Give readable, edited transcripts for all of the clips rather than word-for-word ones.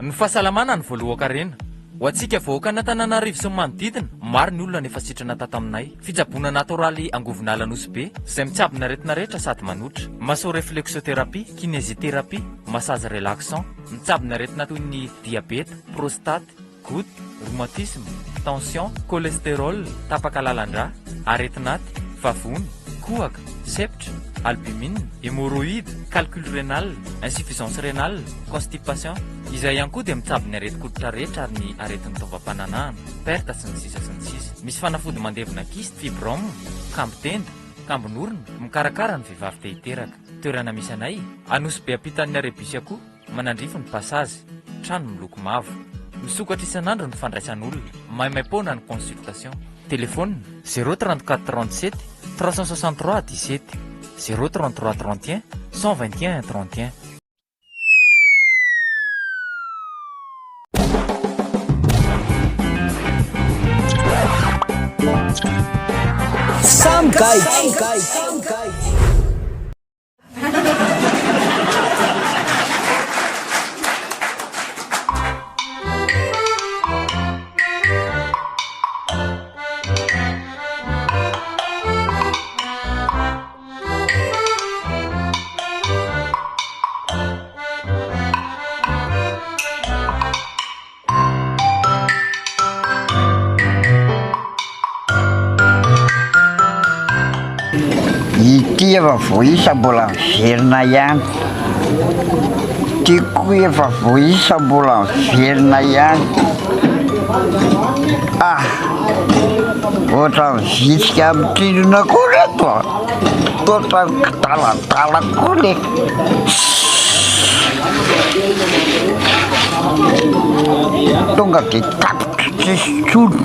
Ny fahasalamana ny voalohan-karena ho antsika vahoaka an'Antananarivo sy ny manodidina, maro ny olona nefa sitrana tato aminay. Fitsaboana natoraly angovinala nosy be izay mitsabona aretina rehetra sady manotra. Maso réflexothérapie, kinésithérapie, massage relaxant, mitsabona aretina toy ny diabeta, prostate, goutte, rhumatisme, tension, cholestérol, tapaka lalandra, aretinaty, vavony, kohaka, septra, albumine, hémorroïde, calcul rénal, insuffisance rénale, constipation. Izay ihany koa dia mitsabona areti-koditra rehetra ary ny aretin'ny taovam-pananahana, perte sy ny sisa sy ny sisa. Misy fanafody mandevina kyste, fibrome, kambo-tenda, kambonorona, mikarakara ny vehivavy te hiteraka. Toerana misy anay, Anosy be ampitan'ny Arebisia koa, manandrifo ny pasazy, trano miloko mavo. Misokatra isan'andro ny fandraisan'olona, maimaimpona ny consultation. Téléphone 034 37 363 17 033 31 121 31. Some guys. Ity efa voisa mbola miverina ihany. Tiako efa voisa mbola miverina ihany. Ohatra mivitsika amin'ny trindrina koa reto a. Ohatra kitalatala koa le. Tonga dia tapitra tsisy tsolo.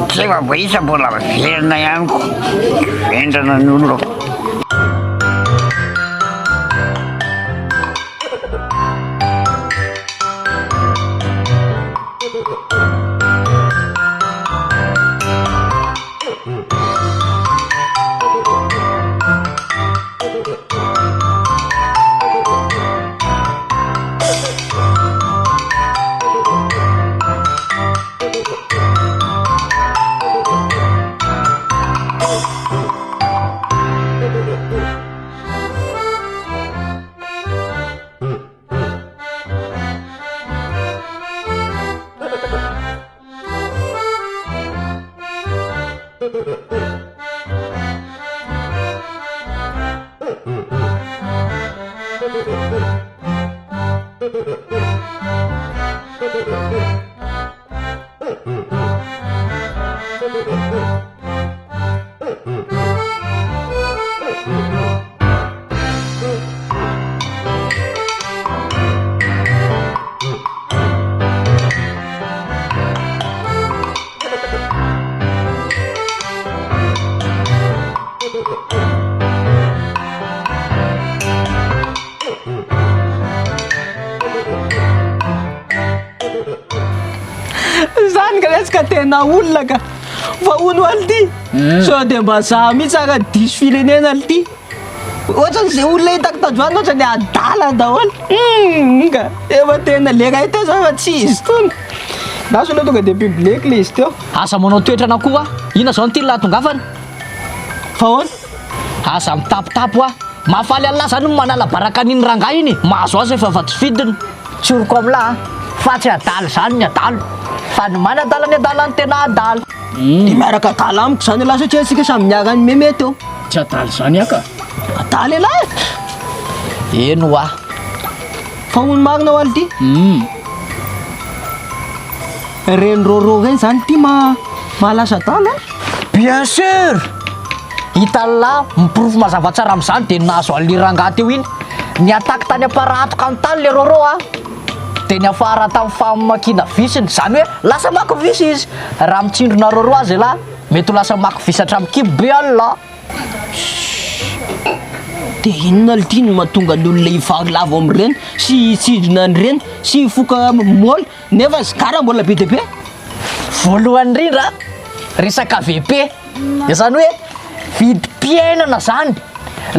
Tsy efa voisa mbola miverina ihany koa. Vendrana ny olona. Zany ka resaka tena olona ka fa hono alty so dia mba zaho mihitsy aka diso firenena alty ohatran'izay olona hitako tandroany ohatrany adala daholo ka efa tena leka ito zao fa tsy izy tony na so aloha tonga dia bibleko le izy teo asa manao toetrana koa ina zao ny ty lahatongafana fa hoana asa mitapitapo mahafaly Allah zany manala baraka an'iny rangahy iny mahazo azy efa tsy fidiny tsoroko am'lahy fa tsy adalo zany ny adalo fa ny manadala ny adala ny tena adalo dia miaraka adala amiko zany lahy satria antsika samy miaraka ny memety eo tsy adalo zany aka adala lahy eno fa hono marina ho alty reny roro reny zany ty mahalasa adala bien sûr hitalahy miprofo mazava tsara am'izany dia nahazo an'le rangahy teo iny ny ataky tany aparatoka amin'ny tany le roro dia ny afara tamin'ny famakiana visiny zany hoe lasa mako visy izy raha mitsindrona roro azy lahy mety ho lasa mako visatra amin'ny kibo be Allah dia inona alty no mahatonga ny olona hivarilavo amin'ireny sy hitsindrona an'ireny sy hifoka mola nefa zikara mbola be dia be voalohany indrindra resaka VP dia zany hoe vidim-piainana zany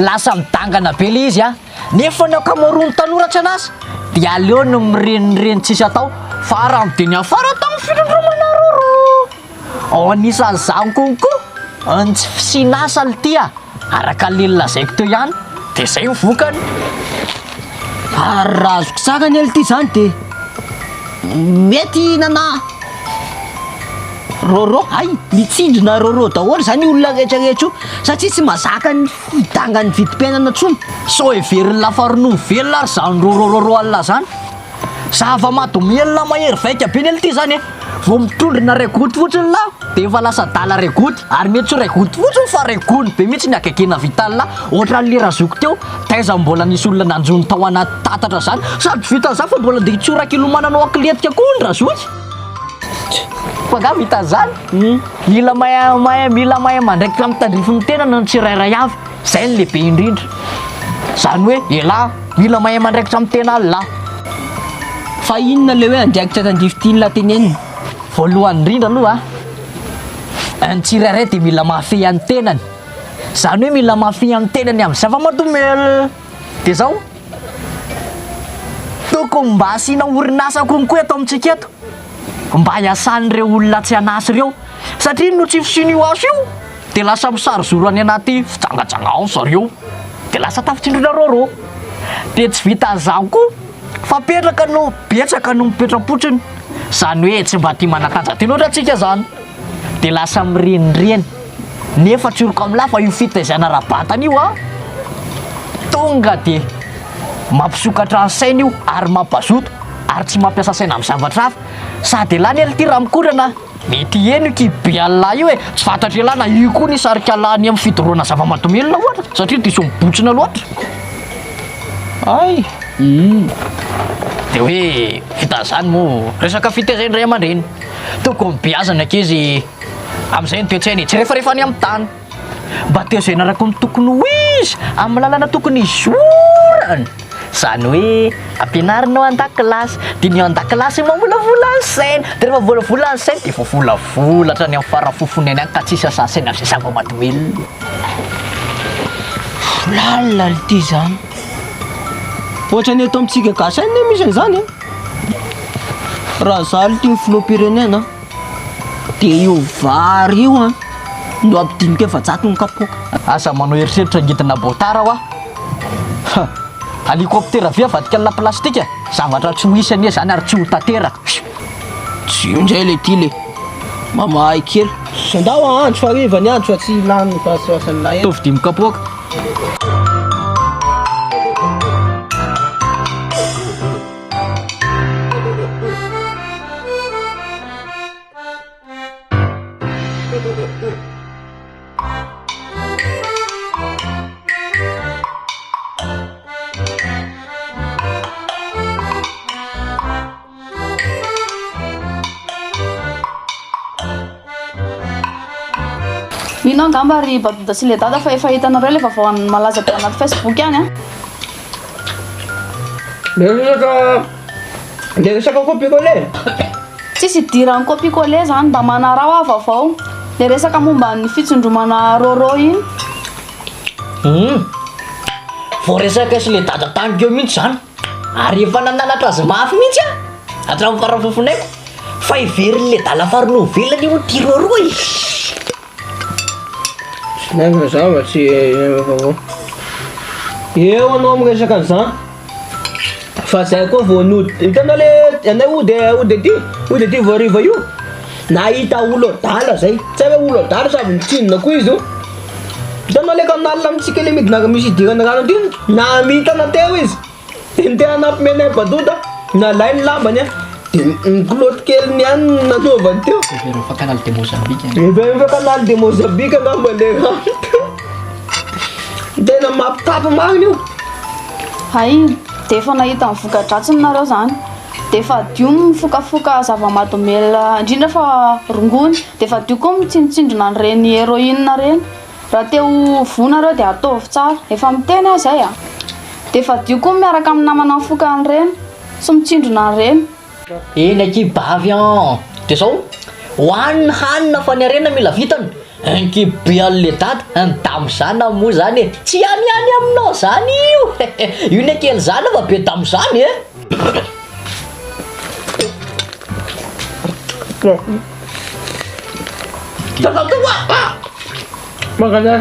lasa midangana be le izy nefa ny ankamaroany tanoratra anazy dia aleo no mirenireny tsisy atao fa raha midiny afara tamin'ny firondromana roro ao anisan'izany konkoa ny tsy fisinasa litya araka lelona zaiko teo ihany dia zay mivokany ary raha azoko sakany ely ty zany de mety nana roro ay mitsinjona roro daholo zany olona rehetrarehetra io satria tsy mazaka ny fidangany vidim-piainana ntsony so everiny lafarono velona ary zany rorororo alina zany zava-madomelona mahery vaika be ny ely ty zany e vao mitondrina regoty fotsiny lahy dia efa lasa dala regoty ary mety tsy regoty fotsiny fa regony be mihitsy ny akekena vitalina ohatra ny lera zoko teo taiza mbola nisy olona nanjony tao anaty tatatra zany sady vita zany fa mbola dia tsoraka ilomananao akletika koa ny razoky fa nga vita zany mila mahay mandraikitra mitandrifiny tena no ny tsirairay avy zay ny lehibe indrindra zany hoe elahy mila mahay mandraikitra amin'ny tena lahy fa inona le hoe andraikitra tandrifitiny lateneniny voalohany indrindra aloha ny tsirairay dia mila mahafehy amin'ny tenany zany hoe mila mahafehy amin'ny tenany amin'ny zava-matomely dia zao tokony mba asiana orinasa konkoa eto amintsika eto mba hiasan'ireo olona tsy anasy ireo satria no tsy fisin'io aso io dia lasa misarizoro any anaty fijangajangao zareo dia lasa tafitsindrona roro dia tsy vita an'izany koa fa betsaka no mipetrapotsiny zany hoe tsy mba tia manakanja loatra atsika zany dia lasa mirenireny nefa tsoroko amin'lahy fa io fitaizana rabatana io tonga dia mampisokatra ny saina io ary mampazoto ary tsy mampiasa saina amin'ny zavatra hafa sady lany ely ty raha mikorana mety eno kibe alahy io tsy fantatra elahy na io koa ny sarika alany amin'ny fidoroana zava-matomelona ohatra satria diso mibotsina loatra ay dia hoe vita zany moa resaka fitaizany ray aman-dreny tokony beazana ankizy amin'izay ny toetsainy tsy rehefarehefa any amin'ny tany mba tezaina araka ny tokony ho izy amin'ny lalana tokony izorany zany hoe ampianarinao an-dakilasy dia ny an-dakilasy mamolavola ny saina dia rehefa volavola ny saina dia voavolavolatra ny amin'ny farafofony any ka tsisy asasaina amin'izay zava-matomelona lalina ty zany ohatra ny eto amintsika gasainy misy an'izany raha zaly ty ny filoham-pirenena dia io vary io no ampidinika efa-jato ny kapoka asa manao eritreritra ngidina botara ho helicoptera via vadika la plastika zavatra tsy ho isany zany ary tsy ho tanteraka tsy io ndray le ty le mamahay kely sandao andro fa rivany andro fa tsy lany fahasoasan'ny lahy tovidimy kapoka ino angamba ry badoda sy le dada fa efa hitanareo le vaovao malaza be anaty Facebook any le resaka copie-coller tsisy idirany copie-coller zany mba manarao vaovao le resaka momba ny fitsindromana roro iny vao resaka sy le dada tanykeo mihitsy zany ary efa nananatra azy mafy mihitsy hatramin'ny farafofonaiko fa iveriny le dala faronovelany io ty roro nagna zavatsy eo anao amin'ny resaka an'izany fa zay koa vao nody hitanao le anay ody ty voariva io nahita olo adala zay tsy hoe olo adala sady mitsinona koa izy io hitanao le kanalina amitsika le midinaka misy idirana rano ty namitana teo izy dia nitena nampimenay badoda nalay ny lambany dia nikoloty keliny any nanaovany teo fa canal de Mozambique efa canal de Mozambique angamba le rano tena mampitapa mariny io hay dia efa nahita mivoka-dratsiny nareo zany dia efa dio mifokafoka zava-matomela indrindra fa rongony dia efa dio koa mitsinjotsindrona nyreny héroïne reny raha teo vonareo dia ataovy tsara efa miteny azy zay dia efa dio koa miaraka amin'ny namana mifoka an'ireny sy mitsindrona an'ireny eny akibavy dia zao hoanina hanina fa ny arena mila vitany ankibian'le dady tam'izany moa zany e tsy aniany aminao zany io io ny kely zany fa be tam'izany e Maganda